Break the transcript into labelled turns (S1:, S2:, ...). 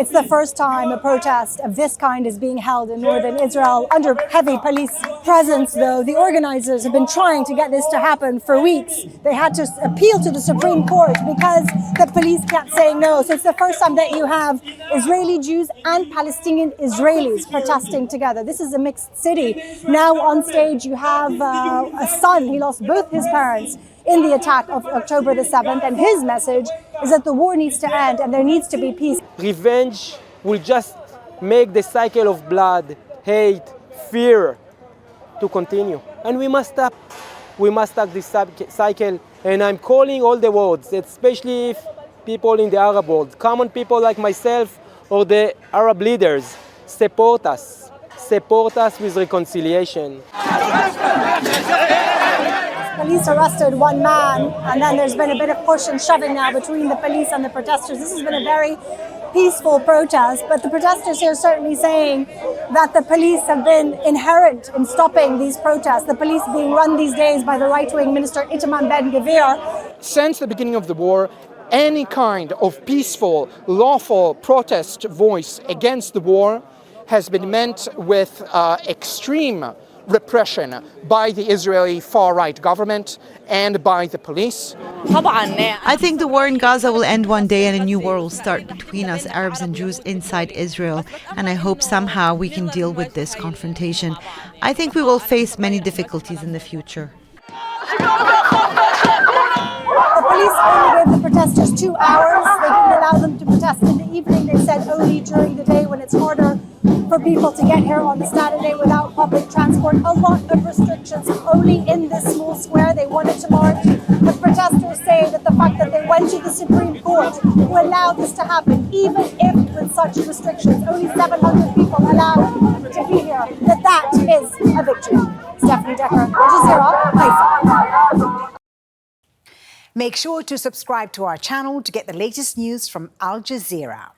S1: It's the first time a protest of this kind is being held in northern Israel under heavy police presence, though. The organizers have been trying to get this to happen for weeks. They had to appeal to the Supreme Court because the police kept saying no. So it's the first time that you have Israeli Jews and Palestinian Israelis protesting together. This is a mixed city. Now on stage you have a son. He lost both his parents in the attack of October the 7th, and his message is that the war needs to end and there needs to be peace.
S2: Revenge will just make the cycle of blood, hate, fear to continue. And we must stop. We must stop this cycle. And I'm calling all the worlds, especially people in the Arab world, common people like myself or the Arab leaders, support us. Support us with reconciliation.
S1: Police arrested one man, and then there's been a bit of push and shoving now between the police and the protesters. This has been a very peaceful protest, but the protesters here are certainly saying that the police have been inherent in stopping these protests, the police being run these days by the right-wing minister Itamar Ben-Gvir.
S3: Since the beginning of the war, any kind of peaceful, lawful protest voice against the war has been met with extreme repression by the Israeli far-right government and by the police.
S4: I think the war in Gaza will end one day and a new war will start between us Arabs and Jews inside Israel, and I hope somehow we can deal with this confrontation. I think we will face many difficulties in the future.
S1: The police only gave the protesters 2 hours. They didn't allow them to protest in the evening. They said only during the day when it's harder for people to get here on the Saturday without public transport. A lot of restrictions only in this small square. They wanted to march. The protesters say that the fact that they went to the Supreme Court to allow this to happen, even if with such restrictions, only 700 people allowed to be here, that is a victory. Stefanie, Jazeera, Haifa.
S5: Make sure to subscribe to our channel to get the latest news from Al Jazeera.